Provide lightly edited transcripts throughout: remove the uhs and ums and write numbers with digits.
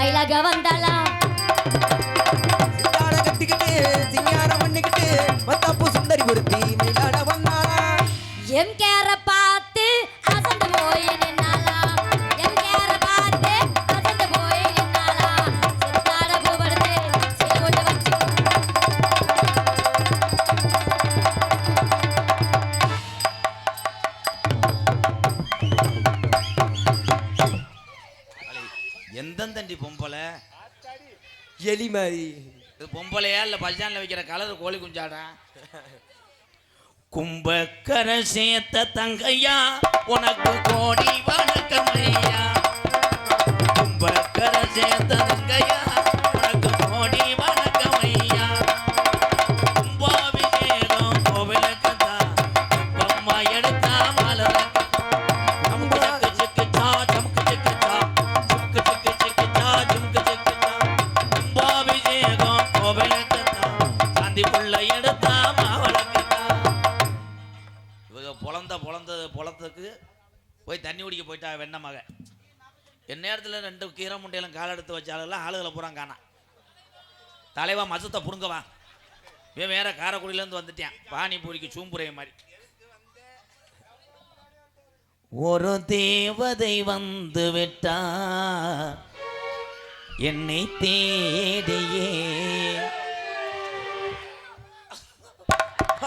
மயிலாக வந்தாளா சிங்கார கட்டிக்கிட்டு சிங்காரம் பண்ணிக்கிட்டு மத்தாப்பு சுந்தரி ஒருத்தி மயிலாட வந்தாளா எம் கேர பார்த்து அசந்து போய் நின்னாளா எம் கேர பார்த்து அசந்து போய் நின்னாளா சித்தாட பூவடுத்து சிலோட்டு வச்சு எந்தந்தண்டி பொம்பளை எலி மாதிரி இது பொம்பளையா இல்ல பஜான்ல வைக்கிற கலர் கோழி குஞ்சாடா கும்பக்கரை சேர்த்த தங்கையா உனக்கு கோடி வணக்கமையா கும்பக்கரை சேர்த்த தங்கையா உனக்கு கோடி வணக்கமையா கும்பாபிஷேகம் கோவிலுக்கு தான் அம்மா எடுத்தா மலர் பொலத்துக்கு போய் தண்ணி குடிக்க போயிட்டா வெண்ண மக என் நேரத்தில் 2 கீரை முண்டையிலும் கால் எடுத்து வச்சாலும் ஆளுகளை பூரா காணா தலைவா மசத்தை புடுங்கவா வேற காரைக்குடியிலேருந்து வந்துட்டேன் பானிபூரிக்கு சூம்புரைய மாதிரி ஒரு தேவதை வந்து விட்டா என்னை தேடியே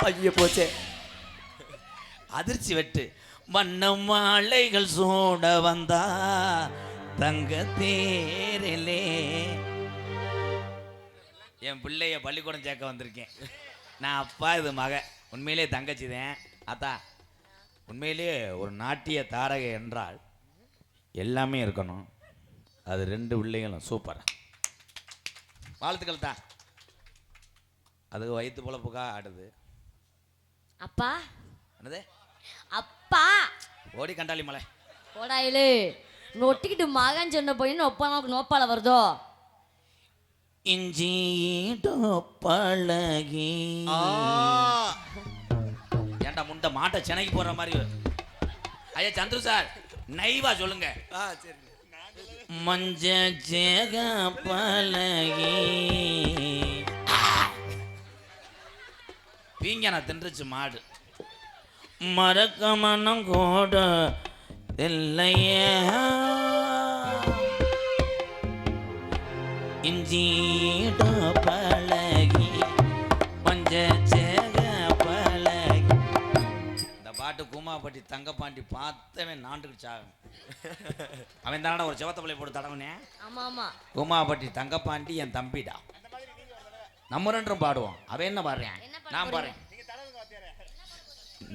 ஐயோ போச்சே அதிர்ச்சி வெட்டு வண்ண மாலைகள் சூட வந்தா தங்க தேரிலே என் பிள்ளைய பள்ளிக்கூடம் சேர்க்க வந்திருக்கேன் நான் அப்பா இது மக உண்மையிலே தங்கச்சிதேன் அத்தா உண்மையிலே ஒரு நாட்டிய தாரகை என்றால் எல்லாமே இருக்கணும் அது 2 பிள்ளைகளும் சூப்பர் வாழ்த்துக்கள் தான் அது வயிற்று பொழப்புக்கா ஆடுது அப்பா என்னது அப்பா ஓடி கண்டாளி மலை ஓடாயிலே நொட்டிக்கிட்டு மகன் சொன்ன போய் நோப்பால வருதோ இஞ்சி பழகி ஏன்டா முண்டை மாட்டை சென்னைக்கு போற மாதிரி ஐயா சந்துரு சார் நைவா சொல்லுங்க சரி மஞ்ச ஜேக பழகி பீங்க நான் தின்றுச்சு மாடு மறக்க மனம் கூட இல்லையே இஞ்சீட பழகி மஞ்ச சேக பழகி இந்த பாட்டு கூமாப்பட்டி தங்கப்பாண்டி பார்த்தவன் நாண்டுக்கு சாகும் அவன் தானடா ஒரு செவத்த பிள்ளை போட்டு தடவுனே ஆமா ஆமா கூமாப்பட்டி தங்கப்பாண்டி என் தம்பிடா நம்ம 2 பாடுவோம் அவன் என்ன பாடுறேன் நான் பாடுறேன்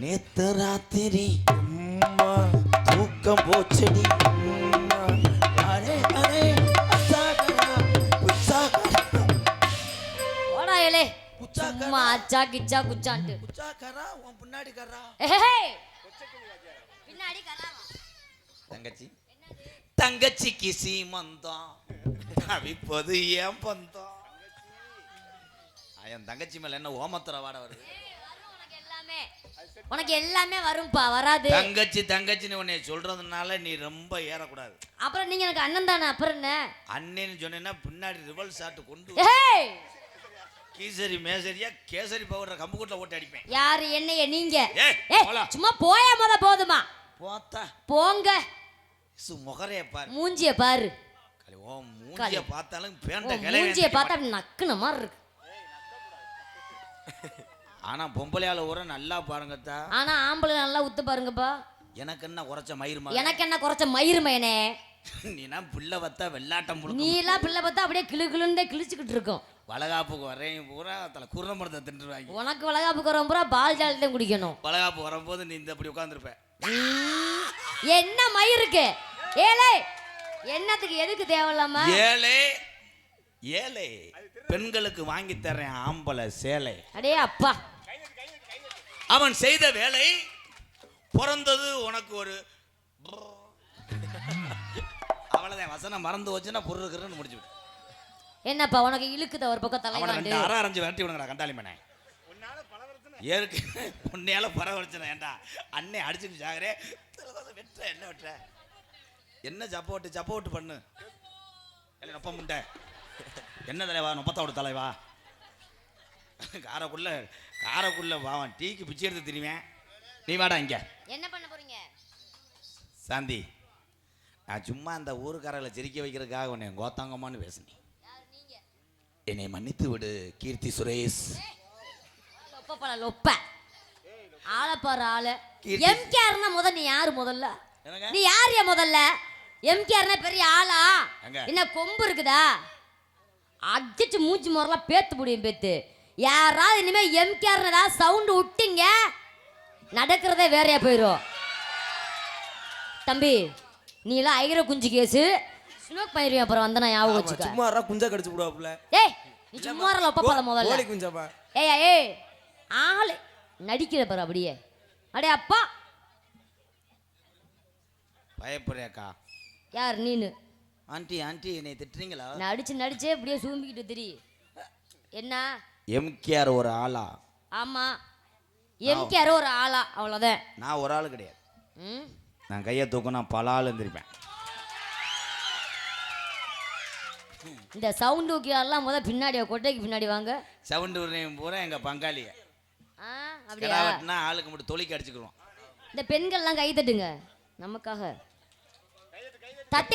நேத்து ராத்திரி தூக்கம் போச்சடி ஓடாயிலே சும்மா அச்சா கிச்சா குச்சான்ட்டு பின்னாடி கரா பின்னாடி கராவா தங்கச்சி தங்கச்சிக்கு சீமந்தம் இப்போது ஏன் பந்தம் என் தங்கச்சி மேல என்ன ஓமத்துற வாட வருது உனக்கு எல்லாமே வரும்பா வராது தங்கச்சி தங்கச்சின்னு உன்னை சொல்றதுனால நீ ரொம்ப ஏறக்கூடாது அப்புறம் நீங்க எனக்கு அண்ணன் தானே அப்புறம் என்ன அண்ணன்னு சொன்னேன்னா பின்னாடி ரிவல் ஷாட் கொண்டு கீசரி மேசரியா கேசரி பவுடர் கம்பு கூட்டில் ஓட்டி அடிப்பேன் யாரு என்னைய நீங்க போலாம். சும்மா போயா முத போதுமா போத்தா போங்க முகரைய பாரு மூஞ்சிய பாரு ஓ மூஞ்சிய பார்த்தாலும் பேண்ட மூஞ்சிய பார்த்தா அப்படி நக்குன மாதிரி இருக்கு ஆனா பொம்பளையால ஊர நல்லா பாருங்கத்தா ஆனா ஆம்பளை நல்லா உத்து பாருங்கப்பா எனக்கு என்ன குறைச்ச மயிர் எனக்கு என்ன குறைச்ச மயிர் மயனே நீனா பிள்ளை வத்தா வெள்ளாட்டம் நீ எல்லாம் பிள்ளை பார்த்தா அப்படியே கிளு கிளுந்தே கிழிச்சுக்கிட்டு இருக்கும் வளகாப்புக்கு வரேன் பூரா தலை குருணமரத்தை தின்றுவாங்க உனக்கு வளகாப்புக்கு வரும் பூரா பால் ஜாலி தான் குடிக்கணும் வளகாப்பு வரும்போது நீ இந்த அப்படி உட்காந்துருப்ப என்ன மயிருக்கு ஏலே என்னத்துக்கு எதுக்கு தேவையில்லாம ஏலே ஏலே பெண்களுக்கு வாங்கி தர்றேன் ஆம்பளை சேலை அடே அப்பா அவன் செய்த வேலை பிறந்தது உனக்கு ஒரு அவ்வளவுதான் வசனம் மறந்து வச்சுன்னா பொருளுக்குன்னு முடிச்சு என்னப்பா உனக்கு இழுக்குத ஒரு பக்கம் தலைவாண்டு அரை அரைஞ்சு விரட்டி விடுங்கடா கண்டாளி மேனே ஏற்கு உன்னையால பரவரிச்சன ஏண்டா அண்ணே அடிச்சுட்டு சாகரே வெட்டுற என்ன வெட்டுற என்ன சப்போட்டு பண்ணு அப்ப முண்டை என்ன தலைவா 30வது தலைவா காரக்குள்ள வாவன் டீக்கு பிச்சை எடுத்து திரிவேன். நீ வாடா இங்க. என்ன பண்ண போறீங்க? சாந்தி, நான் சும்மா அந்த ஊருக்காரர்களை சிரிக்க வைக்கிறதுக்காக உன்னை கோத்தாங்கம்மான்னு பேசுனேன். என்னை மன்னித்து விடு கீர்த்தி சுரேஷ். லொப்ப ஆளப்பாரு ஆளு. கீர்த்தி. எம்கேஆர்னா நீ யாரு முதல்ல? என்னங்க? நீ யார் முதல்ல? எம்கேஆர்னா பெரிய ஆளா? எங்க? என்ன கொம்பு இருக்குதா? அடிச்சு மூச்சு முறலாம் பேத்து முடியும் பேத்து. யாராவது இனிமே எம்கேஆர் ஏதாவது சவுண்டு விட்டீங்க நடக்கிறதே வேறையா போயிடும். தம்பி நீ எல்லாம் ஐகிற குஞ்சு கேஸு ஸ்னோக் பண்ணிடுவேன். அப்புறம் வந்தா ஞாபகம் வச்சுக்க. சும்மா குஞ்சா கடிச்சு விடுவாப்புல. ஏய் நீ சும்மா லொப்ப முதல்ல. கோழி குஞ்சாப்பா. ஏய் ஆளு நடிக்கிற பாரு அப்படியே. அடே அப்பா பயப்படுறியாக்கா? யார் நீனு? ஆண்டி என்னை திட்டுறீங்களா? நடிச்சே இப்படியே சூம்பிக்கிட்டு திரி. என்ன எம்கேஆர் ஒரு ஆளா? ஆமா எம்கேஆர் ஒரு ஆளா, அவ்வளோதான். நான் ஒரு ஆள் கிடையாது. ம் நான் கையை தூக்கினா பல ஆள் இருந்திருப்பேன். இந்த சவுண்டு எல்லாம் பின்னாடி கொட்டைக்கு பின்னாடி வாங்க. சவுண்டு பூரா எங்க பங்காளிய அப்படியா? கிடாவட்டினா ஆளுக்கு மட்டும் தொழிக்கு அடிச்சுக்கிறோம். இந்த பெண்கள்லாம் கை தட்டுங்க நமக்காக.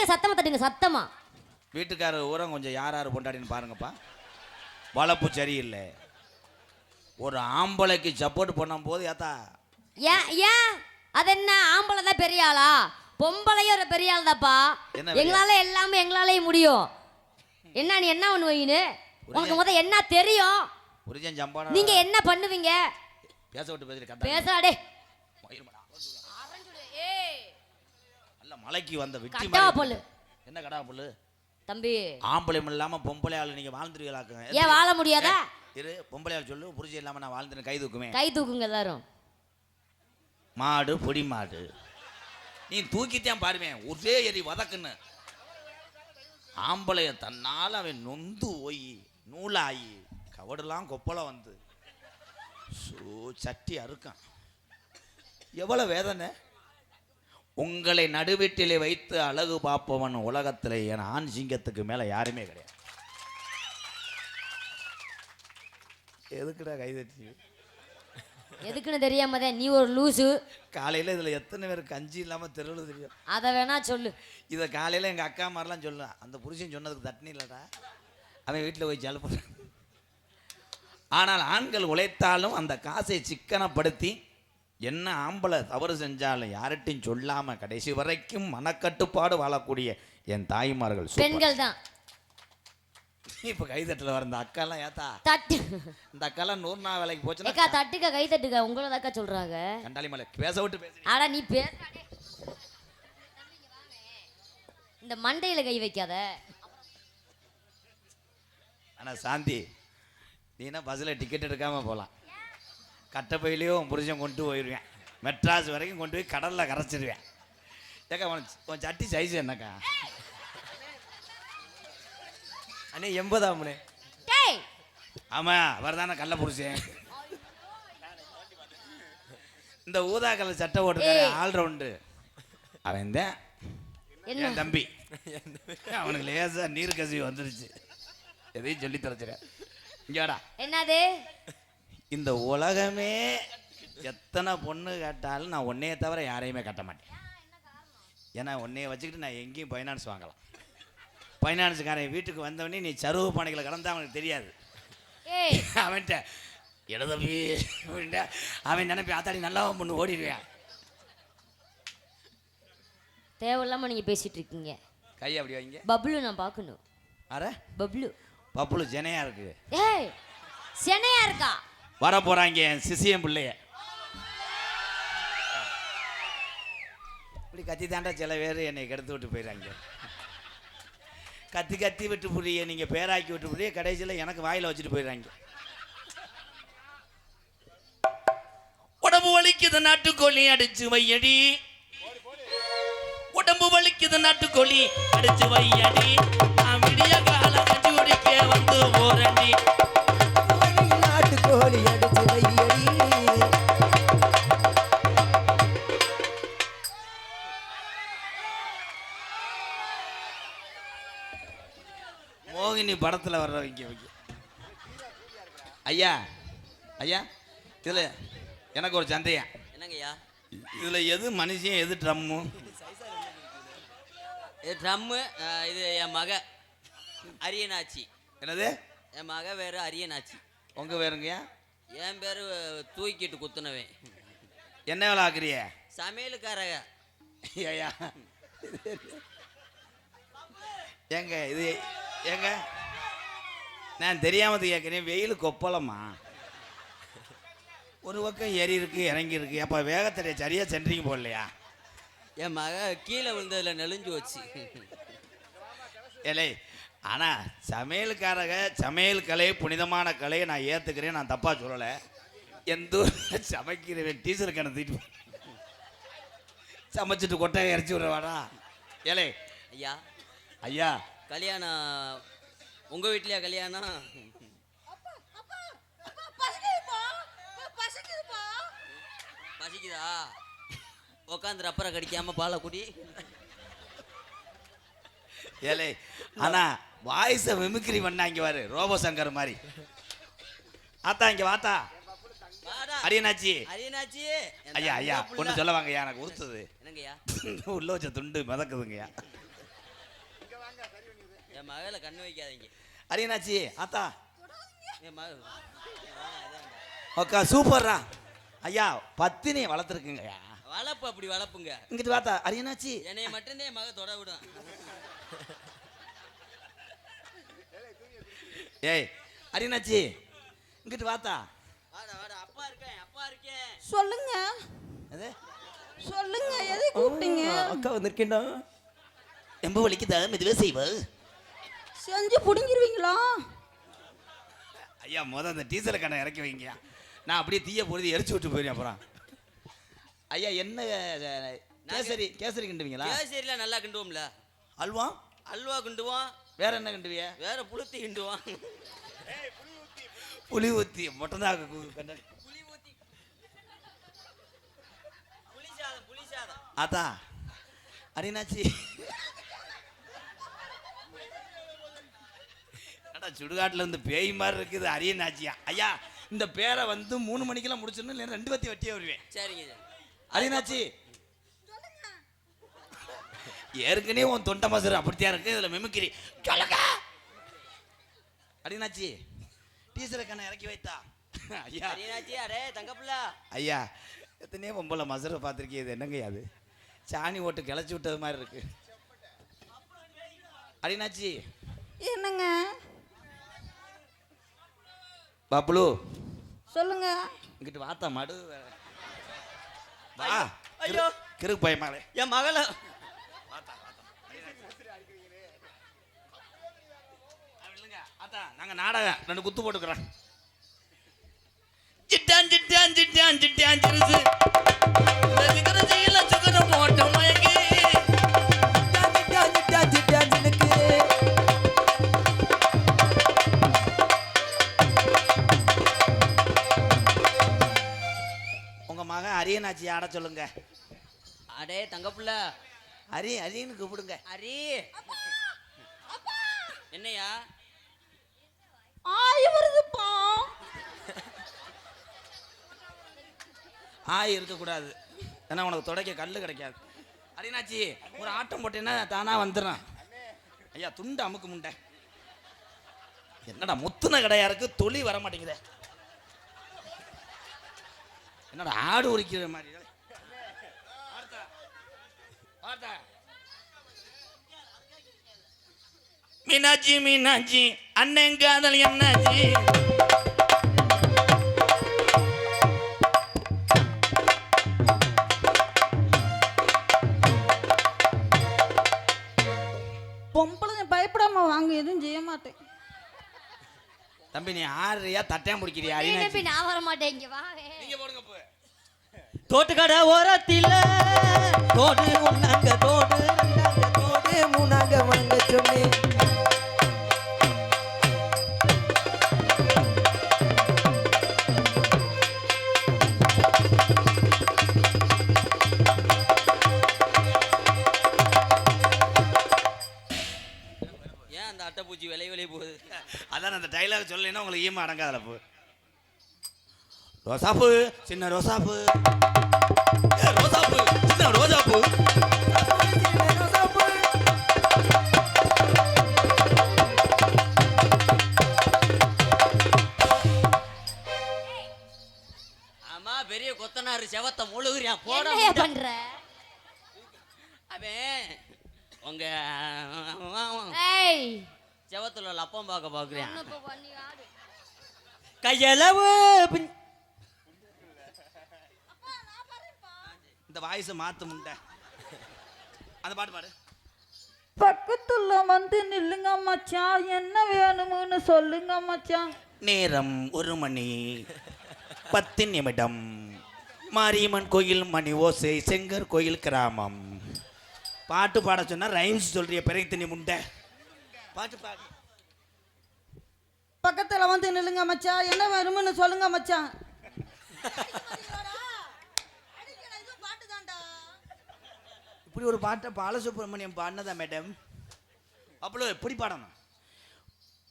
சத்தமா தட்டுங்க சத்தமா. வீட்டுக்காரர் ஊரம் கொஞ்சம் யார் கொண்டாடின்னு பாருங்கப்பா. வளப்பு சரியில்லை. ஒரு ஆம்பளைக்கு சப்போர்ட் பண்ணும் போது ஏத்தா ஏன் அது என்ன? ஆம்பளை தான் பெரிய ஆளா? பொம்பளையும் ஒரு பெரிய ஆள் தாப்பா. எங்களால எல்லாமே எங்களாலேயும் முடியும். என்ன நீ என்ன பண்ணுவீங்கன்னு உனக்கு என்ன தெரியும்? நீங்க என்ன பண்ணுவீங்க? பேச விட்டு பேசுறேன். பேசாடே. நல்ல மலைக்கு வந்த வெட்டி பொல்லு. என்ன கடா பொல்லு தம்பி? ஆம்பளை இல்லாம பொம்பளை ஆளு நீங்க வாழ்ந்துருவீங்களாக்குங்க. ஏன் வாழ முடியாதா? இரு பொம்பளை ஆள் சொல்லு. புரிஞ்சு இல்லாம நான் வாழ்ந்துன்னு கை தூக்குமே. கை தூக்குங்க எல்லாரும். மாடு பொடி மாடு நீ தூக்கித்தான் பாருவேன். ஒரே எரி வதக்குன்னு ஆம்பளைய தன்னால அவன் நொந்து போய் நூலாகி கவடெல்லாம் கொப்பளம் வந்து சட்டி அறுக்கான். எவ்வளவு வேதனை. உங்களை நடுவீட்டிலே வைத்து அழகு பார்ப்பவன் உலகத்தில் என் ஆண் சிங்கத்துக்கு மேல யாருமே கிடையாது. எதுக்குடா கைதட்டி? எதுக்குன்னு தெரியாமதான் நீ ஒரு லூசு. காலையில் இதில் எத்தனை பேர் கஞ்சி இல்லாமல் தெருவில் தெரியும். அதை வேணா சொல்லு. இதை காலையில் எங்கள் அக்கா மாதிரிலாம் சொல்லலாம். அந்த புருஷன் சொன்னதுக்கு தட்டினி இல்லைடா, அவன் வீட்டில் போய் ஜலப்ப. ஆனால் ஆண்கள் உழைத்தாலும் அந்த காசை சிக்கனப்படுத்தி என்ன ஆம்பளை தவறு செஞ்சாலும் யார்கிட்டையும் சொல்லாமல் கடைசி வரைக்கும் மனக்கட்டுப்பாடு வாழக்கூடிய என் தாய்மார்கள் பெண்கள் தான். இப்போ கைதட்டில் வர இந்த அக்காலாம் ஏத்தா தட்டு. இந்த அக்காலாம் 100 நாள் வேலைக்கு போச்சுன்னா தட்டுக்க கை தட்டுக்க. உங்களை தாக்கா சொல்றாங்க. கண்டாலி மலை பேச விட்டு பேச. ஆடா நீ பேசாடே. இந்த மண்டையில கை வைக்காத. ஆனால் சாந்தி நீனா பஸ்ஸில் டிக்கெட் எடுக்காமல் போகலாம். கட்டப்பையிலையும் புருஷன் கொண்டு போயிடுவேன். மெட்ராஸ் வரைக்கும் கொண்டு போய் கடலில் கரைச்சிடுவேன். ஏக்கா உன் சட்டி சைஸ் என்னக்கா? அண்ணே 80 டேய் ஆமாம் அவர் தானே கள்ள புருஷன். இந்த ஊதா கலர் சட்டை போட்டுருக்காரு ஆல்ரவுண்டு அவன் தான் என் தம்பி. அவனுக்கு லேசாக நீர் கசிவு வந்துருச்சு. எதையும் சொல்லி தரச்சுறேன். இங்கடா என்னது? இந்த உலகமே எத்தனை பொண்ணு கேட்டாலும் நான் உன்னையை தவிர யாரையுமே கட்ட மாட்டேன். ஏன்னா உன்னைய வச்சுக்கிட்டு நான் எங்கேயும் ஃபைனான்ஸ் வாங்கலாம். ஃபைனான்ஸுக்காரன் வீட்டுக்கு வந்தவொடனே நீ சருவு பானைகளை கலந்தா அவனுக்கு தெரியாது. அவன்கிட்ட எழுதவி அவன் நினைப்பி ஆத்தாடி நல்லா பொண்ணு ஓடிடுவேன். தேவையில்லாம நீங்க பேசிட்டு இருக்கீங்க. கை அப்படி வைங்க. பப்ளு நான் பார்க்கணும். அரை பப்ளு பப்புளு சென்னையா இருக்கு. ஏய் சென்னையா இருக்கா? வர போறாங்க என் சிசியம் பிள்ளைய. இப்படி கத்தி தாண்டா சில பேர் என்னை கெடுத்து விட்டு போயிடறாங்க. கத்தி கத்தி விட்டு புரிய நீங்கள் பேராக்கி விட்டு புரிய கடைசியில் எனக்கு வாயில் வச்சுட்டு போயிடுறாங்க. உடம்பு வலிக்குது நாட்டுக்கோழி அடிச்சு வையடி. உடம்பு வலிக்குது நாட்டுக்கோழி அடிச்சு வையடி. நான் விடிய கால கஞ்சி குடிக்க வந்து போறடி. நாட்டுக்கோழி அடிச்சு வையடி. மோகினி படத்தில் வர்றவங்க வைக்க. ஐயா ஐயா இதில் எனக்கு ஒரு சந்தேகம். என்னங்கய்யா? இதில் எது மனுஷன் எது ட்ரம்மு? இது ட்ரம்மு, இது என் மக அரியனாச்சி. என்னது? என் மக வேறு அரியனாச்சி. உங்கள் வேறுங்கய்யா? என் பேர் தூக்கிட்டு குத்துனவன். என்ன வேலை ஆக்குறிய? சமையலுக்காரக. ஐயா ஏங்க இது ஏங்க நான் தெரியாமல் கேட்குறேன். வெயில் கொப்பளமா ஒரு பக்கம் ஏறி இருக்கு இறங்கி இருக்கு. அப்போ வேகத்தடைய சரியாக சென்ட்ரிங் போடலையா? என் மக கீழே விழுந்ததில் நெளிஞ்சு வச்சு. ஏலே ஆனால் சமையல் கலை புனிதமான கலையை நான் ஏற்றுக்கிறேன். நான் தப்பாக சொல்லலை. எந்த சமைக்கிறவன் டீசல் கிணத்துட்டு சமைச்சிட்டு கொட்டையை இறச்சி விடுவாடா. ஏலே ஐயா ஐயா கல்யாணம் உங்கள் வீட்லையா கல்யாணம்? பசிக்குதா? உக்காந்து ரப்பரை கடிக்காம பாலை குடி. ஏலே ஆனா வாய்ஸை மிமிக்ரி பண்ணா இங்க வாரு ரோபோ சங்கர் மாதிரி. ஆத்தா இங்க வாத்தா. வாடா. அரியனாச்சி அரியனாச்சி. ஐயா ஐயா ஒன்று சொல்ல வாங்கய்யா. எனக்கு உறுத்துது. என்னங்கய்யா? உள்ள வச்ச துண்டு மிதக்குதுங்கய்யா. என் மகளை கண்ணு வைக்காதீங்க. அரியனாச்சி ஆத்தா என் மக ஓக்கா சூப்பர்ரா. ஐயா பத்தினியை வளர்த்துருக்குங்கய்யா. வளர்ப்பு அப்படி வளர்ப்புங்க. இங்கிட்டு வாத்தா அரியனாச்சி. என்னைய மட்டும்தான் என் மக தொட விடும். ஏய் அரியனாச்சி இங்கிட்டு வாத்தா. வாடா வாடா. அப்பா இருக்கேன் அப்பா இருக்கேன். சொல்லுங்க அது சொல்லுங்க, எதை கூப்பிட்டீங்க? அக்கா வந்திருக்கேன்டா. எம்ப வலிக்குதா மெதுவே செய்வ. செஞ்சு புடுங்கிருவீங்களா? ஐயா அந்த டீசல் கடை இறக்கி வைங்க. நான் அப்படியே தீய பொழுது எரிச்சு விட்டு போயிடுறேன். அப்புறம் ஐயா என்ன கேசரி கிண்டுவீங்களா? கேசரியில் நல்லா கிண்டுவோம்ல. அல்வா அல்வா கிண்டுவோம். வேற என்ன கிண்டுவிய? வேற புளுத்தி கிண்டுவோம். புளி ஊத்தி மொட்டதான் புளி ஊத்தி புளி சாதம். அதா அரியனாச்சி சுடுகாட்டில் இருந்து பேய் மாதிரி இருக்குது அரியனாச்சியா. ஐயா இந்த பேரை 3 மணிக்கெல்லாம் முடிச்சிடணும். இல்லை 2 வத்தி வட்டியே வருவேன். சரிங்க அரியனாச்சி ஏற்கனவே உன் தொண்டை மசரு அப்படித்தான் இருக்கு. இதில் மிமிக்கிரி சொல்லுங்க. அரியனாச்சி டீசரை கண்ணை இறக்கி வைத்தா. ஐயா அரியனாச்சி. அடே தங்கப்பிள்ளா. ஐயா எத்தனையோ பொம்பளை மசரை பார்த்துருக்கேன். இது என்னங்க அது சாணி ஓட்டு கிளச்சி விட்டது மாதிரி இருக்கு. அரியனாச்சி என்னங்க? பப்ளு சொல்லுங்க. இங்கிட்டு வாத்தா மடு வா. ஐயோ கிறுக்கு பயமாலே என் மகளை நாங்க நாடகம் 2 குத்து போட்டுக்கிறோம். சிட்டான் சிட்டான் சிட்டான் சிட்டான் சிறுசு சுகரம் போட்ட மயக்கி உங்க மகன் அரியனாச்சி ஆட சொல்லுங்க. அடே தங்கப்பிள்ளா. அரியன்னு கூப்பிடுங்க. அரி என்னையா? ஆய் வருதுப்பா. ஆய் இருக்கக்கூடாது. ஏன்னா உனக்கு துடைக்க கல் கிடைக்காது. அரியனாச்சி ஒரு ஆட்டம் போட்டேன்னா தானா வந்துடும். ஐயா துண்டு அமுக்கு முண்டை. என்னடா முத்துன கடையா இருக்கு. தொலி வர மாட்டேங்குதே. என்னடா ஆடு உரிக்கிற மாதிரி. மீனாட்சி மீனாட்சி அண்ணன் காதல் என்னாச்சி. பொம்பளை பயப்படாம வாங்க, எதுவும் செய்ய மாட்டேன். தம்பி நீ ஆடுறியா தட்டையா முடிக்கிறியா? நான் வர மாட்டேன். இங்க வா. நீங்க போடுங்க போ. தோட்டுக்கடை ஓரத்தில தோடு ஒன்னாங்க தோடு 2 3 வாங்க சொன்னேன். ஏன் அந்த அட்டைப்பூச்சி விலை போகுது. அதான் அந்த டைலாக் சொல்லலைன்னா உங்களுக்கு ஈம அடங்காதல போ. ரோசாப்பு சின்ன ரோசாப்பு, ரோசாப்பு சின்ன ரோஜாப்பு. ஆமா பெரிய கொத்தனாரு செவத்த முழுகுறியான் போட என்னையா பண்ற? அவன் உங்க ஏய் செவத்துல லப்பம் பார்க்க பாக்குறியான். உனக்கு பண்ணி ஆடு. கையளவு இந்த வாய்ஸ் மாத்து முண்டை. அந்த பாட்டு பாடு. பக்கத்துல வந்து நில்லுங்க மச்சான், என்ன வேணும்னு சொல்லுங்க மச்சான். நேரம் 1 மணி 10 நிமிடம். மாரியம்மன் கோயில் மணி ஓசை, செங்கர் கோயில் கிராமம். பாட்டு பாட சொன்னா ரைம்ஸ் சொல்றிய பிறகு தண்ணி முண்டை. பாட்டு பாடு. பக்கத்துல வந்து நில்லுங்க மச்சான், என்ன வேணும்னு சொல்லுங்க மச்சான். இப்படி ஒரு பாட்டை பாலசுப்ரமணியம் பாடினதா மேடம்? அவ்வளோ எப்படி பாடணும்?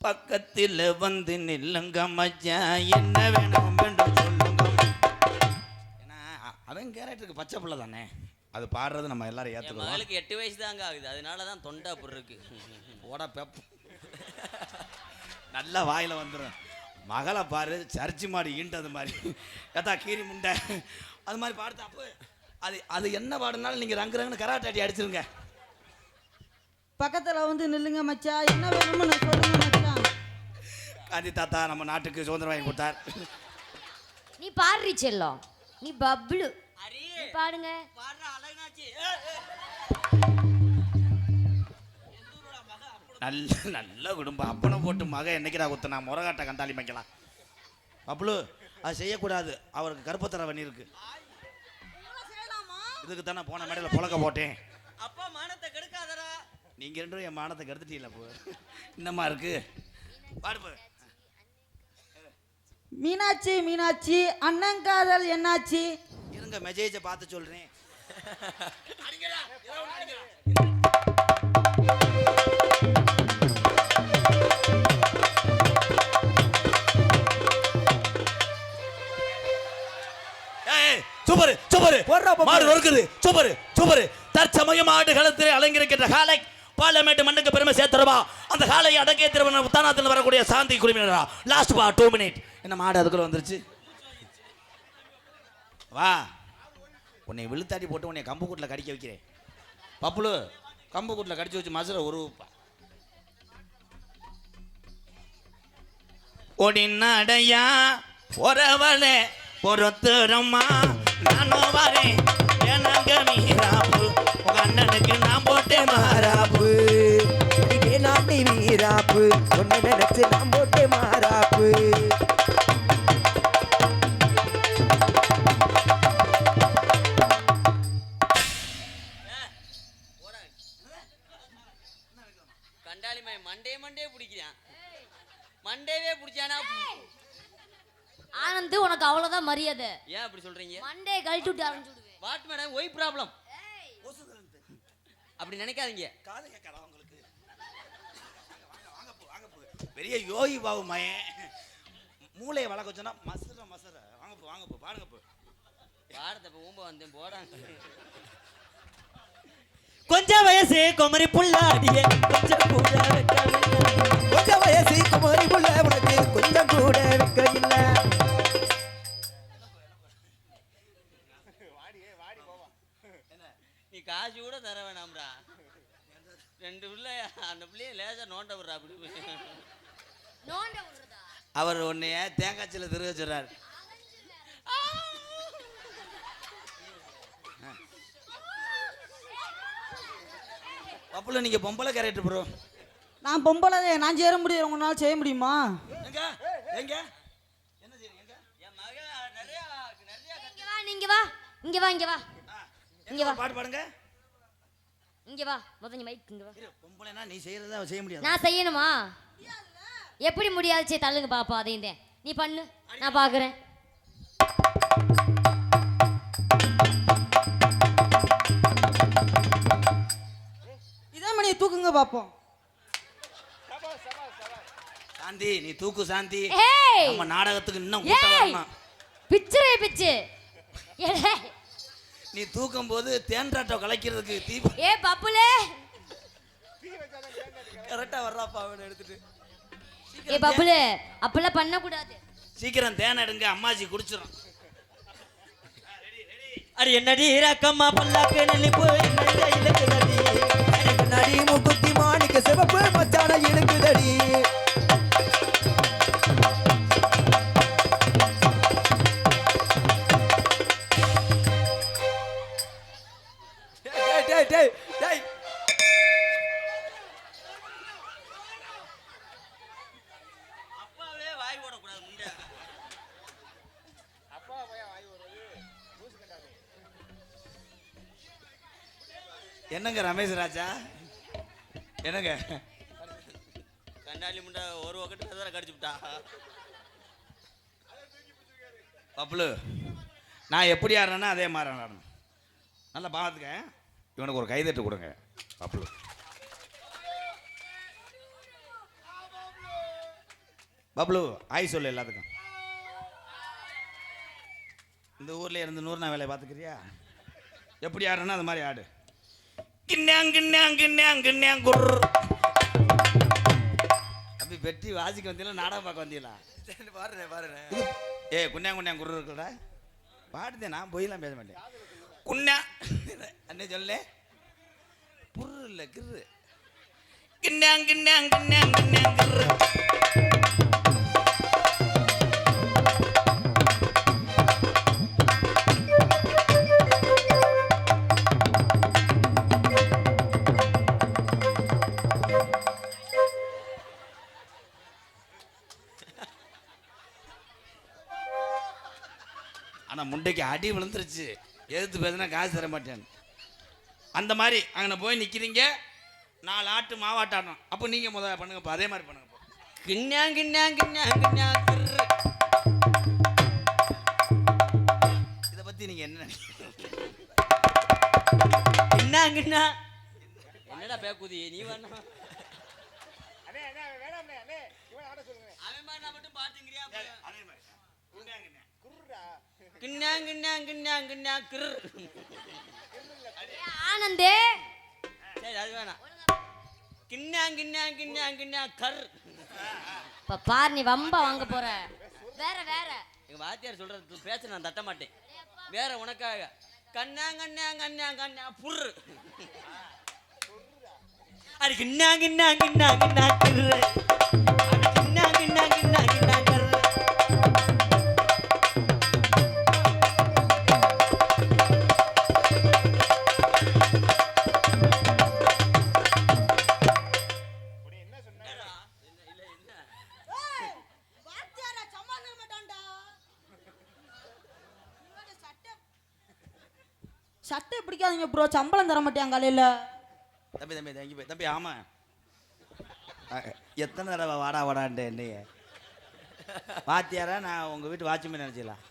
பக்கத்தில் வந்து நில்லுங்க மச்சான், என்ன வேணும் வேண்டும் சொல்லுங்க. ஏன்னா அவன் கேரக்டருக்கு பச்சை பிள்ளை தானே, அது பாடுறது நம்ம எல்லாரும் என் ஏற்றுக்கணும். மகளுக்கு 8 வயசு தாங்க ஆகுது, அதனால தான் தொண்டை அப்படி இருக்கு. ஓட பெப் நல்லா வாயில் வந்துடும். மகளை பாரு, சர்ச்சி மாடி ஈண்டது மாதிரி ஏத்தா கீரி முண்டை அது மாதிரி பாடுதா. அப்போ அது அது என்ன பாடுனாலும் நீங்கள் ரங்கு ரங்குன்னு கராட்டாட்டி அடிச்சிருங்க. பக்கத்துல வந்து நில்லுங்க மச்சான், என்ன வேணும்னு சொல்லுங்க மச்சான். காந்தி தாத்தா நம்ம நாட்டுக்கு சுதந்திரம் வாங்கி கொடுத்தார். நீ பாடுறி செல்லம், நீ பப்ளு. அரி நீ பாடுங்க. பாடுற அழகாச்சி. நல்ல நல்ல குடும்பம். அப்பனை போட்டு மக என்னைக்குடா குத்துனா முறகாட்டை கண்டாலி வைக்கலாம். அவ்வளோ அது செய்யக்கூடாது, அவருக்கு கருப்பத்தர வண்ணி இருக்கு. இதுக்கு தானே போன மேடையில் புழக்க போட்டேன். அப்பா மானத்தை கெடுக்காதடா. நீங்க 2 பேரும் என் மானத்தை கெடுத்துட்டீங்களா? போ என்னம்மா இருக்கு பாடு. மீனாட்சி மீனாட்சி அண்ணங்காதல் என்னாச்சு? இருங்க மெசேஜை பார்த்து சொல்றேன். சூப்பர் சூப்பர் மாடு இருக்குது. Super super. தற்சமயம் ஆடு களத்தில் அலங்கரிக்கின்ற காலை பார்லிமெண்ட் மண்ணுக்கு பெருமை சேர்த்துருவா. அந்த காலையை அடக்கிய திருவண்ண உத்தானத்தில் வரக்கூடிய சாந்தி குழுவினரா. லாஸ்ட் பா 2 மினிட். என்ன மாடு அதுக்குள்ள வந்துருச்சு. வா உன்னை விழுத்தாடி போட்டு உன்னை கம்பு கூட்டில் கடிக்க வைக்கிறேன். பப்புளு கம்பு கூட்டில் கடிச்சு வச்சு மசுரை ஒரு ஒடினடையா ஒரவளே பொறுத்துறம்மா நானும் வரேன். எனக்கு மீராப்பு உங்க அண்ணனுக்கு நான் போட்டேன் மாறாப்பு. நாட்டி வீராப்பு ஒன்னு நினைச்சு நான் போட்டே மாறாப்பு. கண்டாலிமை மண்டே பிடிக்கிறான். மண்டேவே பிடிச்சானா? ஆனந்து உனக்கு அவ்வளவுதான் மரியாதை. ஏன் அப்படி சொல்றீங்க? மண்டே கழட்டி விட்டு ஆரம்பிச்சுடுவேன். What madam why problem? அப்படி நினைக்காதீங்க. காது கேட்காதா உங்களுக்கு? பெரிய யோகி பாபு மயன் மூளையை வளர்க்க வச்சோன்னா மசுர மசுர. வாங்க போ வாங்க போ பாருங்க போ. பாடத்தை இப்போ ஊம்ப வந்தேன் போடாங்க. கொஞ்சம் வயசு குமரி புள்ளாடிய கொஞ்சம் கூட கொஞ்சம் வயசு குமரி புள்ள உனக்கு கொஞ்சம் கூட வைக்கவில்லை. நீ காசு கூட தர வேணாம்டா. 2 பிள்ளை அந்த பிள்ளைய லேசா நோண்ட விடுறா. அப்படி நோண்ட விடுறதா? அவர் உன்னைய தேங்காய்ச்சில திருக சொல்றாரு. பப்புல நீங்க பொம்பளை கேரக்டர் ப்ரோ. நான் பொம்பளை, நான் சேர முடியும், உங்களால செய்ய முடியுமா? எங்க எங்க என்ன செய்றீங்க? என் மக நிறைய இங்க வா, நீங்க வா, இங்க வா, இங்க வா, இங்க வா, பாட்டு பாடுங்க. இங்க வா. முதல்ல மைக் இங்க வா. பொம்பளைனா நீ செய்யறதா செய்ய முடியாது. நான் செய்யணுமா? எப்படி முடியாது? சரி தள்ளுங்க பாப்பா. அதையும் தான் நீ பண்ணு, நான் பாக்குறேன். இதே மணியை தூக்குங்க பாப்போம். சாந்தி நீ தூக்கு சாந்தி. ஏய் நம்ம நாடகத்துக்கு இன்னும் கூட்டம் ஏய் வரணும். பிச்சுரே பிச்சு ஏலே. நீ தூக்கும் போது தேன்றாட்டம் கலைக்கிறதுக்கு தீ ஏ பப்புலே கரெக்டா வர்றாப்பா அவனை எடுத்துட்டு. ஏ பப்புலே அப்பெல்லாம் பண்ண கூடாது. சீக்கிரம் தேன் எடுங்க, அம்மாச்சி குடிச்சிடும். அடி என்னடி ரக்கம்மா பல்லாக்கு நெல்லிப்பு என்னடி இலக்குதடி. எனக்கு நடி முக்குத்தி மாணிக்க சிவப்பு மச்சான இழுக்குதடி. டேய், டேய், டேய், டேய். அப்பாவே வாய் ஓடக்கூடாது முண்டை. என்னங்க ரமேஷ் ராஜா, என்னங்க கண்ணாடி முண்டை ஒரு வக்கட்டு கதற கடிச்சு விட்டா. பப்ளு, நான் எப்படி ஆடுறேன்னா அதே மாதிரி ஆடணும். நல்லா பார்த்துக்க. இவனுக்கு ஒரு கைதட்டு கொடுங்க பப்ளு. பப்ளு ஆய் சொல்லு எல்லாத்துக்கும். இந்த ஊர்ல இருந்து 100 நாள் வேலையை பார்த்துக்கிறியா? எப்படி ஆடுறேன்னா அது மாதிரி ஆடு. கிண்ணாங்குரு அப்படி வெட்டி வாசிக்க வந்தீங்களா, நாடகம் பார்க்க வந்தீங்களா? பாருண்ணே, பாருண்ணே. ஏ குண்ணா குரு இருக்குல்ல, பாடுதே. நான் போயெல்லாம் பேச மாட்டேன். குண்ணா அண்ணே சொல்ல புரு இல்லை கிரு. கிண்ணாங்குரு. ஆனால் முண்டைக்கு அடி விழுந்துருச்சு. எதிர்த்து பேசுனா காசு தர மாட்டேன். அந்த மாதிரி அங்கே போய் நிற்கிறீங்க, 4 ஆட்டு மாவாட்டாடணும். அப்போ நீங்கள் முதல்ல பண்ணுங்கப்பா, அதே மாதிரி பண்ணுங்கப்பா. இதை பற்றி நீங்கள் என்ன என்னங்கண்ணா என்னடா பேக்குதி நீ வேணா அவன் மாதிரி நான் மட்டும் பாத்துங்கிறியா? அதே மாதிரி ஆனந்தே சரி அது வேணாம். கிண்ணா கர். இப்ப பாரு நீ வம்ப வாங்க போற. வேற வேற எங்க வாத்தியார் சொல்றது பேச நான் தட்ட மாட்டேன். வேற உனக்காக கண்ணா புர். அடி கிண்ணா கிரு. அடி கிண்ணா கரு. சட்டை பிடிக்காதீங்க ப்ரோ, சம்பளம் தர மாட்டேன் காலையில. தம்பி தம்பி தங்கி போய் தம்பி. ஆமாம், எத்தனை தடவை வாடா வாடான்ட்டு என்னைய வாத்தியாரா நான் உங்கள் வீட்டு வாட்ச்மேன் நினச்சிக்கலாம்.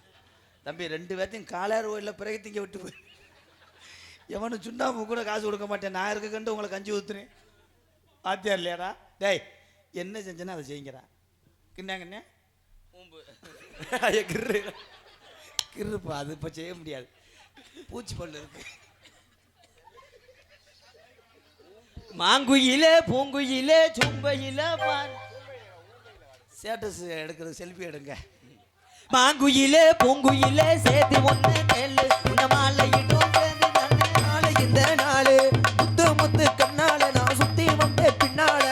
தம்பி 2 பேர்த்தையும் காலையார் கோயிலில் பிறகு திங்க விட்டு போய் எவனும் சுண்ணாம்பு கூட காசு கொடுக்க மாட்டேன். நான் இருக்க கண்டு உங்களை கஞ்சி ஊற்றுனேன். வாத்தியார் இல்லையாடா? டேய் என்ன செஞ்சேன்னா அதை செய்யுங்கிறா. கிண்ணா கிரு கிருப்பா, அது இப்போ செய்ய முடியாது. பூச்சி பல்லு இருக்கு. மாங்குயிலே பூங்குயிலே சும்பையில பார். ஸ்டேட்டஸ் எடுக்கிறது செல்ஃபி எடுங்க. மாங்குயிலே பூங்குயிலே சேர்த்து ஒன்று கேளு. உன்ன மாலையிடும் சேர்ந்து தானே நாளை இந்த நாளு முத்து முத்து கண்ணால நான் சுத்தி வந்தே பின்னால.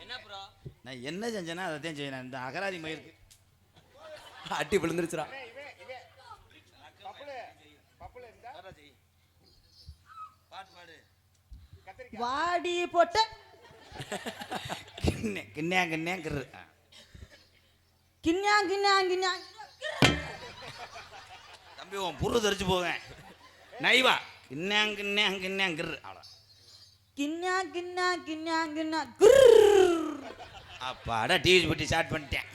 என்ன ப்ரோ? நான் என்ன செஞ்சேன்னா அதைத்தான் செய்யணும். இந்த அகராதி மயிருக்கு அட்டி விழுந்துருச்சுடா. வாடி போட்ட கிண்ணா கிரு. கிண்ணா தம்பி உன் புரு தெரிச்சு போவேன். நைவா கிண்ணா கிரு. அவ்வளோ கிண்ணா அப்பாடா டிவி போட்டி ஸ்டார்ட் பண்ணிட்டேன்.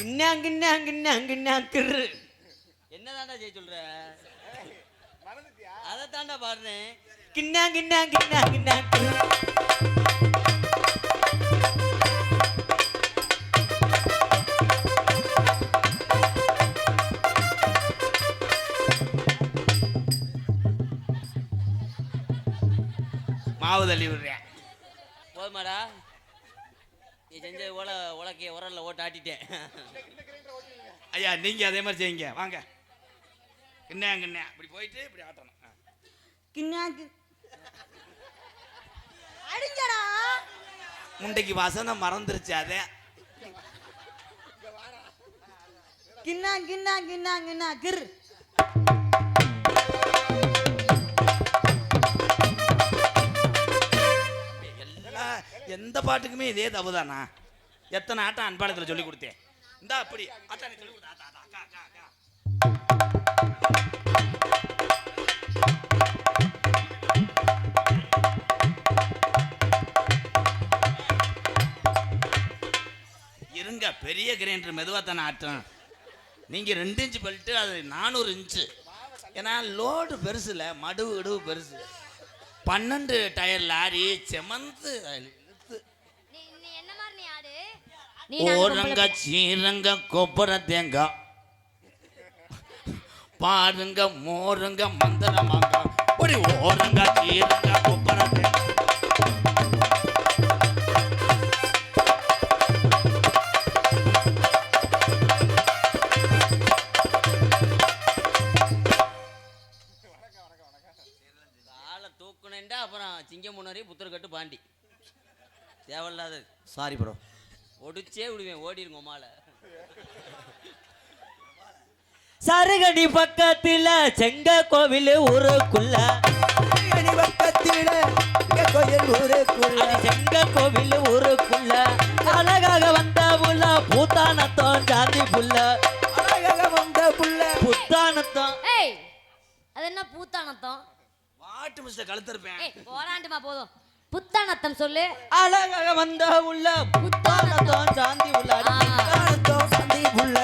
கிண்ணா கிரு. என்னதான்டா செய்ய சொல்ற அதை தாண்டா பாடுறேன். கிண்ணா கிண்ணா கிண்ணா கிண்ணா மாவு தள்ளி விடுறேன். போதுமாடா நீ செஞ்ச உலக்கைய உரல்ல ஓட்டு ஆட்டிட்டேன். ஐயா நீங்க அதே மாதிரி செய்யுங்க வாங்க. கிண்ணா கிண்ணா இப்படி போயிட்டு இப்படி ஆட்டணும். கிண்ணாக்கு அடிங்கடா. முண்டைக்கு வசனம் மறந்துருச்சு அதே. கிண்ணா கிண்ணா கிண்ணா கிண்ணா கிர். எந்த பாட்டுக்குமே இதே தப்புதானா? எத்தனை ஆட்டம் அன்பாளத்தில் சொல்லி கொடுத்தேன். இந்தா அப்படி ஆட்டம் சொல்லி கொடுத்தா அக்கா அக்கா அக்கா. இருங்க பெரிய கிரைண்டர் மெதுவாக தானே ஆட்டம். நீங்கள் 2 இன்ச்சு பெல்ட்டு அது 400 இன்ச்சு. ஏன்னா லோடு பெருசுல மடுவு இடுவு பெருசு. 12 டயர் லாரி செமந்து ஓரங்க சீரங்க கொப்பர தேங்காய் பாருங்க மோருங்க மந்தனமாங்க ஒரு ஓரங்க சீரங்க கொப்பர தேங்காய். காலை தூக்குனேன்டா அப்புறம் சிங்கம் முன்னரே புத்தர் கட்டு பாண்டி தேவையில்லாத. Sorry bro. ஒடிச்சே விடுவேன் ஓடிருங்க உமால. சருகடி பக்கத்துல செங்க கோவில் ஊருக்குள்ள பக்கத்தில கோயில் ஊருக்குள்ள அது செங்க கோவில் ஊருக்குள்ள அழகாக வந்த புள்ள பூத்தானத்தம் ஜாதி புள்ள அழகாக வந்த புள்ள புத்தானத்தம். ஏய் அது என்ன பூத்தானத்தம்? வாட்டு மிஸ்டர் கழுத்திருப்பேன். ஏய் போராண்டுமா போதும். புத்தானத்தம் சொல்லு. அழகாக வந்த புள்ள புத்தானத்தம் ஜாதி புள்ள. காலத்தோம் சந்தி புள்ள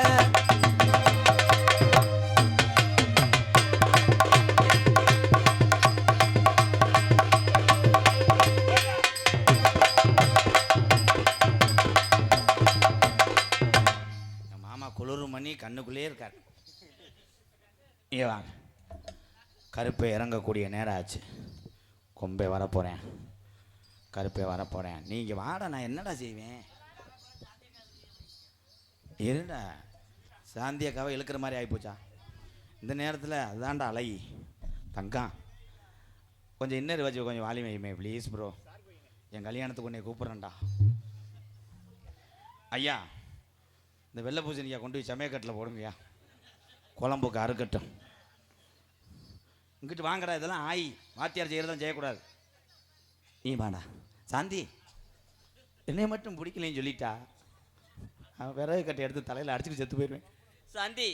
மாமா குளிர் மணி கண்ணுக்குள்ளே இருக்கார். இங்கே வாங்க. கருப்பை இறங்கக்கூடிய நேரம் ஆச்சு. கொம்பை வரப்போகிறேன். கருப்பை வரப்போகிறேன். நீங்கள் வாடா நான் என்னடா செய்வேன்? இருடா. சாந்தியக்காவை இழுக்கிற மாதிரி ஆகிப்போச்சா இந்த நேரத்தில்? அதுதான்டா அழகி தங்கம். கொஞ்சம் இன்னர் வச்சு கொஞ்சம் வாலி வைமே ப்ளீஸ் ப்ரோ. என் கல்யாணத்துக்கு உன்னை கூப்பிட்றேன்டா. ஐயா இந்த வெள்ளை பூசணிக்காய் கொண்டு போய் சமயக்கட்டில் போடுங்கய்யா. குழம்புக்கு அறுக்கட்டும். இங்கிட்டு வாங்கடா. இதெல்லாம் ஆயி வாத்தியார் செய்கிறதான் செய்யக்கூடாது. நீ வாடா சாந்தி. என்னை மட்டும் பிடிக்கலன்னு சொல்லிட்டா விறகு கட்டை எடுத்து தலையில் அடிச்சுட்டு செத்து போயிடுவேன். சாந்தி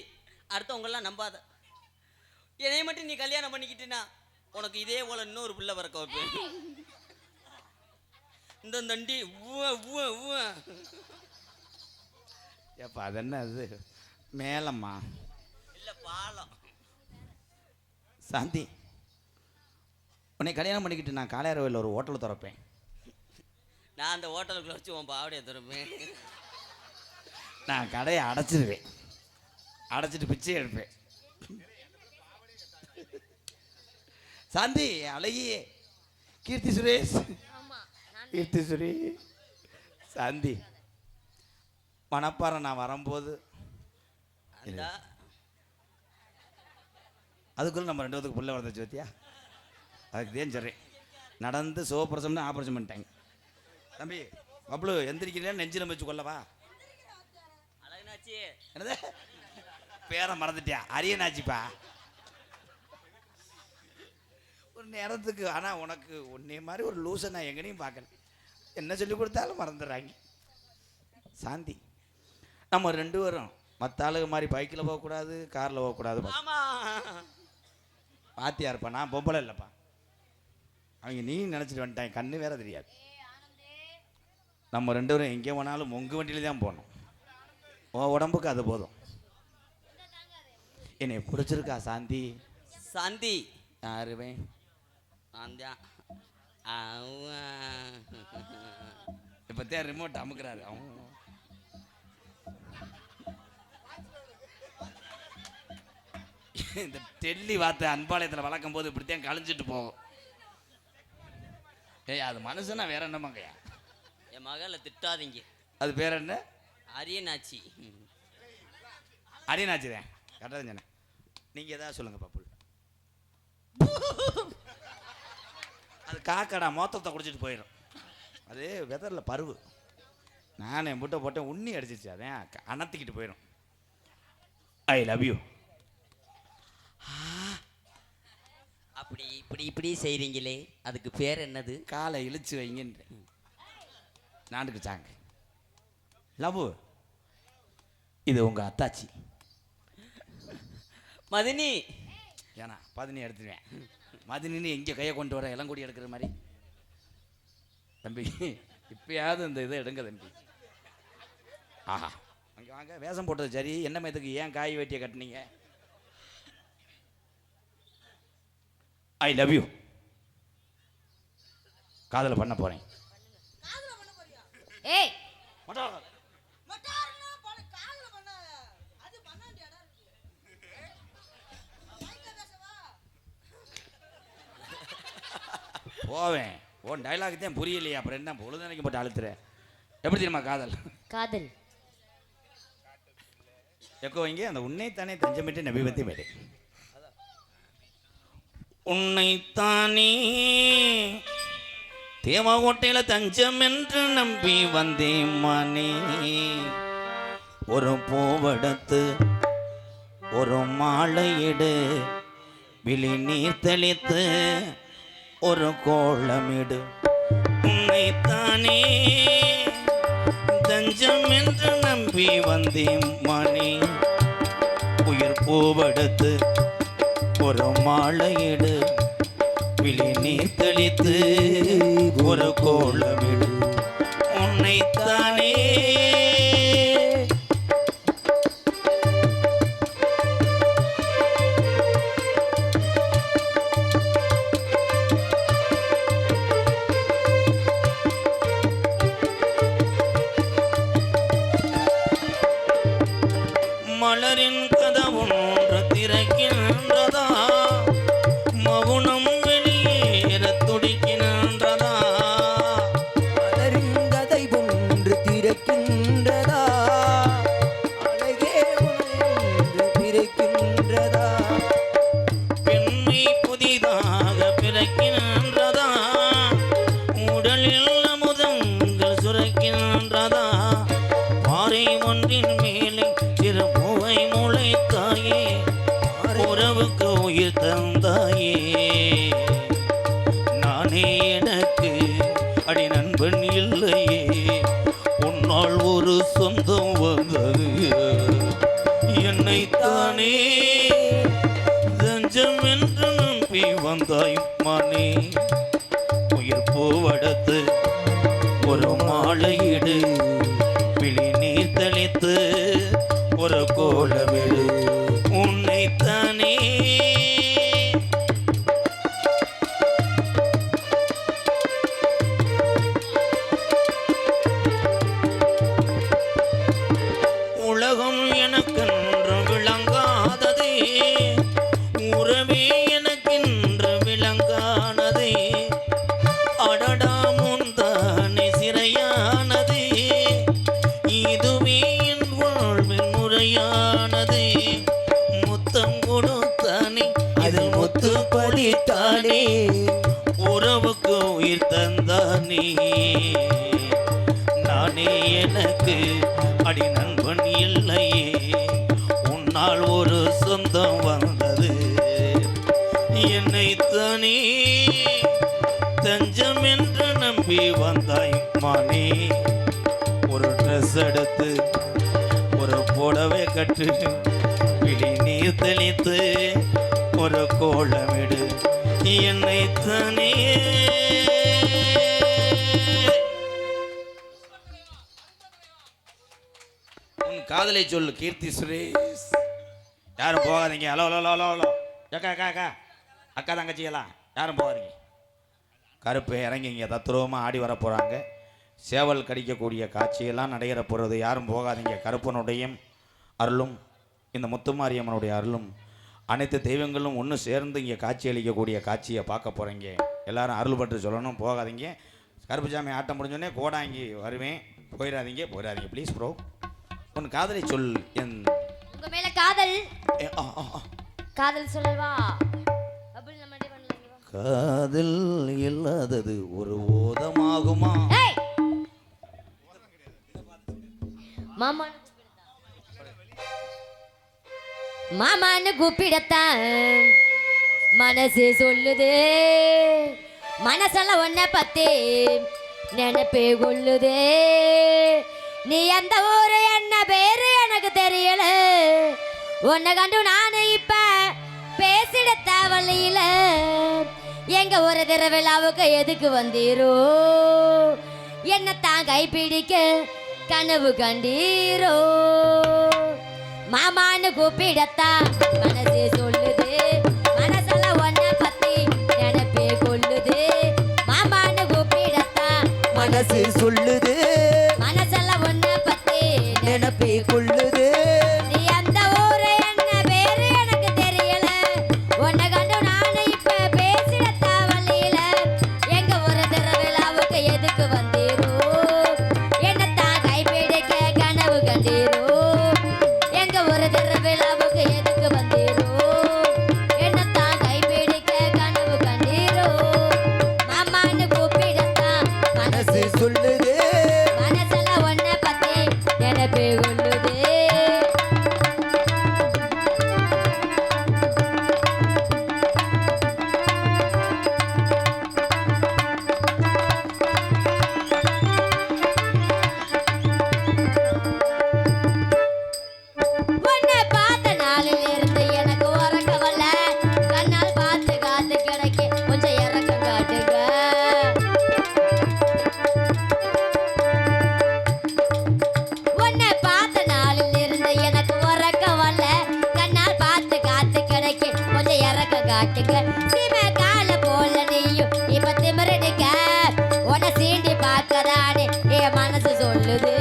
அடுத்தவங்கெல்லாம் நம்பாத. என்னை மட்டும் நீ கல்யாணம் பண்ணிக்கிட்டீன்னா உனக்கு இதே போல இன்னொரு பிள்ளை பிறக்க வைப்பேன். இந்த தண்டி ஏப்பா அது என்ன அது மேலம்மா இல்லை பாலம். சாந்தி உன்னை கல்யாணம் பண்ணிக்கிட்டு நான் காளையார்வையில் ஒரு ஹோட்டல் திறப்பேன். நான் அந்த ஹோட்டலுக்குள்ள வச்சு உன் பாவடையை திறப்பேன். நான் கடையை அடைச்சிடுவேன். அடைச்சிட்டு பிச்சை எடுப்பேன். சாந்தி அழகியே கீர்த்தி சுரேஷ். கீர்த்தி சுரேஷ் சாந்தி மணப்பாறை நான் வரும்போது அதுக்குள்ள நம்ம 2 பேத்துக்கு புள்ள வளர்ந்துச்சு பத்தியா? அதுக்கு தான் சொல்கிறேன். நடந்து சிவப்பிரசம்னு ஆப்ரேஷன் பண்ணிட்டாங்க. தம்பி பப்ளு எந்திரிக்கிறேன் நெஞ்சில் வச்சு கொள்ளவா? அழகுனாச்சி என்னது பேரை மறந்துட்டியா? அரியனாச்சிப்பா. ஒரு நேரத்துக்கு ஆனால் உனக்கு உன்னை மாதிரி ஒரு லூஸை நான் எங்கேயும் பார்க்கல. என்ன சொல்லி கொடுத்தாலும் மறந்துடுறாங்க. சாந்தி நம்ம 2 பேரும் மற்ற ஆளுங்க மாதிரி பைக்கில் போகக்கூடாது, காரில் போகக்கூடாது. பாத்தியா இருப்பா. நான் பொம்பளை இல்லைப்பா. அவங்க நீ நினச்சிட்டு வந்துட்டாங்க. கண்ணு வேற தெரியாது. நம்ம 2 பேரும் எங்கே போனாலும் உங்கள் வண்டியில தான் போகணும். உன் உடம்புக்கு அது போதும். என்னை பிடிச்சிருக்கா சாந்தி? சாந்தி யாருவே அந்த இப்பத்தே ரிமோட் அமுக்குறாரு. இந்த டெல்லி வார்த்தை அன்பாளையத்தில் வளர்க்கும் போது இப்படித்தான் கழிஞ்சிட்டு போகும். ஏய் அது மனுஷனா வேற என்னமாங்கய்யா? என் மகளை திட்டாதீங்க. அது பேர் என்ன? அரியனாச்சி. அரியனாச்சிதான் கரெக்டாக சொன்னேன். நீங்கள் எதாவது சொல்லுங்க பாப்புல். அது காக்கடா மொத்தத்தை குடிச்சிட்டு போயிடும். அது வெதரில் பருவு. நான் என் முட்டை போட்டேன் உண்ணி அடிச்சிச்சு. அதான் அணத்திக்கிட்டு போயிடும். I love you. அப்படி இப்படி செய்கிறீங்களே அதுக்கு பேர் என்னது? காலை இழுச்சு வைங்கன்ற நாட்டுக்கு சாங்க. லவ் இது உங்கள் அத்தாச்சி மதினி. ஏன்னா பதினி எடுத்துருவேன். மதினின்னு எங்கே கையை கொண்டு வர இளங்கொடி எடுக்கிற மாதிரி. தம்பி இப்பயாவது இந்த இதை எடுங்க தம்பி. ஆஹா அங்கே வாங்க. வேஷம் போட்டது சரி. என்ன மயத்துக்கு ஏன் காய் வெட்டியை கட்டினீங்க? I love you. காதலை பண்ண போகிறேன். ஏய் போவேன். உன் டைலாக் தான் புரியலையா? அப்புறம் என்ன பொழுதுனைக்கு போட்டு அழுத்துற? எப்படி தெரியுமா காதல்? காதல் எக்கோ இங்கே அந்த உன்னைத்தானே தஞ்சமிட்டு நபிபத்தி மேடை. உன்னைத்தானே தேவகோட்டையில் தஞ்சம் என்று நம்பி வந்தேன் மானே. ஒரு பூவெடுத்து ஒரு மாலையிடு, விழி நீர் தெளித்து ஒரு கோலமிடு. உன்னைத்தானே தஞ்சம் என்று நம்பி வந்தேன் மானே. உயிர் பூவெடுத்து ஒரு மாலையிடு, விழி நீர் தெளித்து ஒரு கோலமிடு. உன்னைத்தானே மலரின் கதவொன்று திறக்கின்றதா, மவுனம் வெளியேற துடிக்கின்றதா. மலரின் கதை ஒன்று திறக்கின்றதா, அழகே ஒன்று பிறக்கின்றதா. பெண்மை புதிதாக பிறக்கின்றதா, உடலில் அமுதங்கள் சுரக்கின்றதா. பாறை ஒன்றின் மேலே சிறு மூவை முளைத்தாயே, உறவுக்கு உயிர் தந்தாயே. நானே எனக்கு அடி நண்பன் இல்லையே, உன்னால் ஒரு சொந்தம் வந்தது. என்னைத்தானே தஞ்சம் என்று நம்பி வந்தாய் மானே. உயிர் பூவெடுத்து ஒரு மாலையிடு, விழி நீர் தெளித்து ஒரு கோலமிடு. உன்னைத்தானே உலகம் எனக்கென்று விளங்காததே, உறவே எனக்கென்று விளங்கானதே. அடடா முந்தானே சிறையானதே, இதுவே என் வாழ்வின் முறையானதே. முத்தம் கொடுத்தானே அதில் முத்து படித்தானே, உறவுக்கு உயிர் தந்தானே. நானே எனக்கு அடி நண்பன் இல்லையே, உன்னால் ஒரு சொந்தம் வந்தது. என்னைத்தானே தஞ்சம் என்று நம்பி வந்தாய் மானே. ஒரு ட்ரெஸ் எடுத்து ஒரு புடவை கட்டு, விழி நீர் தெளித்து ஒரு கோலமிடு. என்னைத்தானே உன் காதலை சொல்லு கீர்த்தி சுரேஷ். யாரும் போகாதீங்க. ஹலோ ஹலோ ஹலோ ஹலோ அக்கா அக்கா அக்கா அக்கா தங்கச்சியெல்லாம் யாரும் போகாதீங்க. கருப்பு இறங்கி இங்கே தத்துருவமாக ஆடி வர போகிறாங்க. சேவல் கடிக்கக்கூடிய காட்சியெல்லாம் நடைபெற போகிறது. யாரும் போகாதீங்க. கருப்பனுடைய அருளும் இந்த முத்துமாரியம்மனுடைய அருளும் அனைத்து தெய்வங்களும் ஒன்று சேர்ந்து இங்கே காட்சி அளிக்கக்கூடிய காட்சியை பார்க்க போகிறீங்க. எல்லாரும் அருள் பட்டு சொல்லணும். போகாதீங்க. கருப்புசாமி ஆட்டம் முடிஞ்சோடனே கோடாங்கி வருவேன். போயிடாதீங்க போயிடாதீங்க ப்ளீஸ் ப்ரோ. உன் காதலை சொல். என் உங்க மேல காதல் ஏ, ஆ, ஆ, ஆ. காதல் சொல்லவா அப்படி நம்ம ரெடி பண்ணலாம். காதல் இல்லாதது ஒரு ஓதமாகுமா? ஏய் மாமான்னு கூப்பிடத்தான் மனசு சொல்லுது. மனசெல்லாம் ஒன்ன பத்தி நினைப்பே கொள்ளுது. நீ எந்த ஊரு என்ன பேரு எனக்கு தெரியல. உன்னை கண்டு நானு இப்ப பேசிட தேவையில. எங்க ஒரு திருவிழாவுக்கு எதுக்கு வந்தீரோ? என்னத்தான் கைப்பிடிக்க கனவு கண்டீரோ? மாமான்னு கூப்பிடத்தான் மனசு சொல்லுது. மனசெல்லாம் ஒன்ன பத்தி நினைப்பே கொள்ளுது. மாமான்னு கூப்பிடத்தான் மனசு சொல்லுது, மனசெல்லாம் ஒன்ன பத்தி நினைப்பே கொள்ளுது. நீ அந்த ஊரு என்ன பேரு எனக்கு தெரியல. உன்னை கண்டு நானு இப்ப பேசிட தேவையில. எங்க ஒரு திருவிழாவுக்கு எதுக்கு வந்தீரோ? என்னத்தான் கைப்பிடிக்க கனவு கண்டீரோ? எங்க ஒரு திருவிழாவுக்கு எதுக்கு வந்தீரோ? என்னத்தான் கைப்பிடிக்க கனவு கண்டீரோ? மாமான்னு கூப்பிடத்தான் மனசு சொல்லுது, மனசெல்லாம் ஒன்ன பத்தி நினைப்பே கொள்ளுது. உன்னை பார்த்த நாளில் இருந்து எனக்கு உறக்கம் வரல. கண்ணால் பார்த்து காத்து கிடைக்க கொஞ்சம் இறக்கம் காட்டுங்க. உன்னை பார்த்த நாளில் இருந்து எனக்கு உறக்கம் வரல. கண்ணால் பார்த்து காத்து கிடைக்க கொஞ்சம் இறக்கம் காட்டுங்க. சீமை கால போல நீயும் இப்ப திமிரடிக்க. உன்னை சீண்டி பார்க்கதானே என் மனசு சொல்லுது.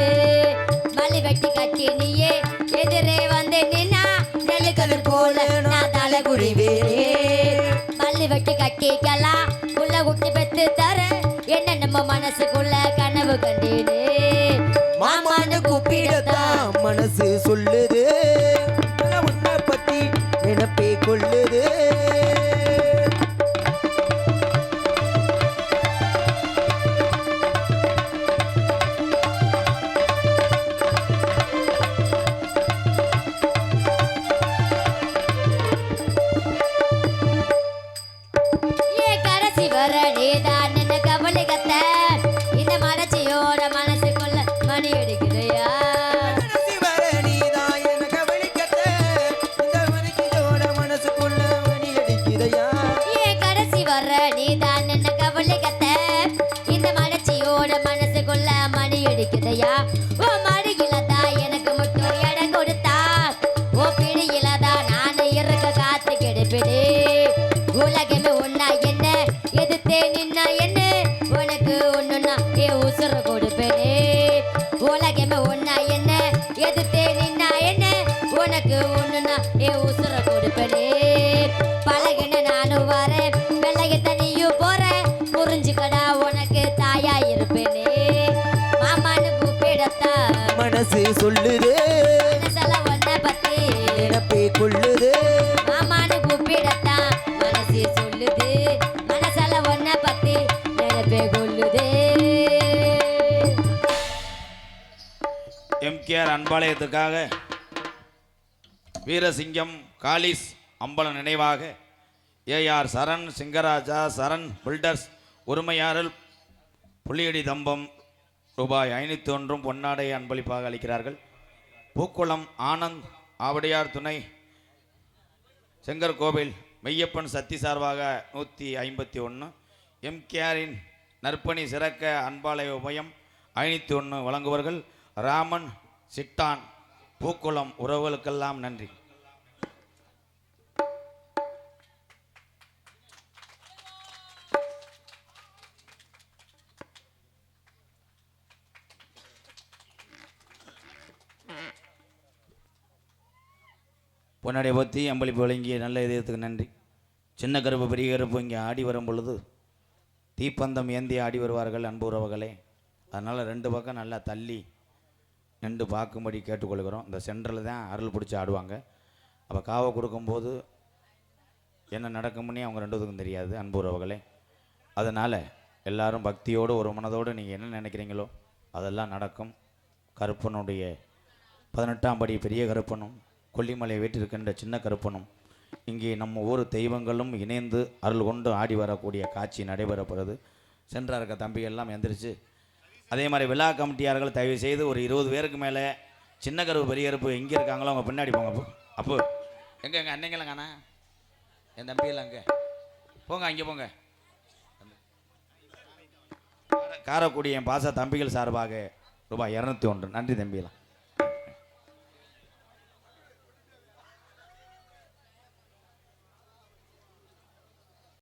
மல்லி வெட்டி கட்டி நீயே எதிரே வந்து நின்னா நெல்லுக்கல் போல நான் தலை குடிவேனே. மல்லி வெட்டி கட்டிக்கலாம் உள்ள குட்டி பெத்து தர. என்ன நம்ம மனசுக்குள்ள கனவு கண்டீனே. மாமான்னு கூப்பிடத்தான் மனசு சொல்லுது. உன்னை பத்தி நினைப்பே கொள்ளுது. ஏ கடைசி வர நீதான் என்ன கவலை கத்த. இந்த மனசியோட மனசுக்குள்ள மணி அடிக்குதையா? கடைசி வரை நீதான் எனக்கு வலிக்கத்த. இந்த மனசியோட மனசுக்குள்ள மணி அடிக்குதையா? ஏ கடைசி வர நீதான் என்ன கவலை கத்த. இந்த மனசியோட மனசுக்குள்ள மணி அடிக்குதையா? ஓ மடியில தான் எனக்கு மட்டும் இடம் கொடுத்தா. ஓ பிடியில தான் நான் இருக்க காத்து கெடுப்பிடு. உலகமே ஒன்னா என்ன எதிர்த்தே நின்னா என்ன? உனக்கு ஒண்ணுன்னா ஏ உசுர கொடுப்பேனே. உலகமே ஒன்னா என்ன எதிர்த்தே நின்னா என்ன? உனக்கு ஒண்ணுன்னா ஏ உசுர கொடுப்பேனே. பழகின நானும் வரேன் வெள்ளைய தனியும் போறேன். புரிஞ்சுக்கடா உனக்கு தாயா இருப்பேனே. மாமான்னு கூப்பிடத்தான் மனசு சொல்லுது, மனசெல்லாம் ஒன்ன பத்தி நினைப்பே கொள்ளுது. மாமான்னு கூப்பிடத்தான் மனசு சொல்லுது. மனசெல்லாம் ஒன்ன பத்தி நினைப்பே கொள்ளுது. எம்கேஆர் அன்பாலயத்துக்காக வீரசிங்கம் காலிஸ் அம்பலம் நினைவாக ஏஆர் சரண் சிங்கராஜா சரண் பில்டர்ஸ் உரிமையாளர் புலியடி தம்பம் ரூபாய் 501 பொன்னாடை அன்பளிப்பாக அளிக்கிறார்கள். பூக்குளம் ஆனந்த் ஆவடியார் துணை செங்கற்கோவில் மெய்யப்பன் சக்தி சார்பாக 151. எம்கேஆரின் நற்பணி சிறக்க அன்பாலய உபயம் 501 வழங்குவர்கள் ராமன் சிட்டான் பூக்குளம். உறவுகளுக்கெல்லாம் நன்றி. பொன்னாடியை பற்றி அம்பளிப்பு வழங்கிய நல்ல இதயத்துக்கு நன்றி. சின்ன கருப்பு பெரிய கருப்பு இங்கே ஆடி வரும் பொழுது தீப்பந்தம் ஏந்தி ஆடி வருவார்கள் அன்பு உறவுகளே. அதனால் 2 பக்கம் நல்லா தள்ளி நின்று பார்க்கும்படி கேட்டுக்கொள்கிறோம். இந்த சென்டரில் தான் அருள் பிடிச்சி ஆடுவாங்க. அப்போ காவை கொடுக்கும்போது என்ன நடக்கும்னே அவங்க 2 பேருக்கும் தெரியாது அன்பு உறவுகளே. அதனால் எல்லாரும் பக்தியோடு ஒரு மனதோடு நீங்கள் என்ன நினைக்கிறீங்களோ அதெல்லாம் நடக்கும். கருப்பனுடைய 18ஆம் படி பெரிய கருப்பனும் கொல்லிமலை வீட்டிருக்கின்ற சின்ன கருப்பனும் இங்கே நம்ம ஊர் தெய்வங்களும் இணைந்து அருள் கொண்டு ஆடி வரக்கூடிய காட்சி நடைபெறப்படுது. சென்றா இருக்க தம்பிகள்லாம் எந்திரிச்சு அதே மாதிரி விழா கமிட்டியார்கள் தயவு செய்து ஒரு 20 பேருக்கு மேலே சின்ன கருப்பு பெரிய கருப்பு எங்கே இருக்காங்களோ அவங்க பின்னாடி போங்க. அப்போ எங்கே எங்கள் அன்னைங்களாம் காணா என் தம்பியெல்லாம் அங்கே போங்க, அங்கே போங்க. காரக்குடி என் பாச தம்பிகள் சார்பாக ரூபாய் 201. நன்றி தம்பியெல்லாம்.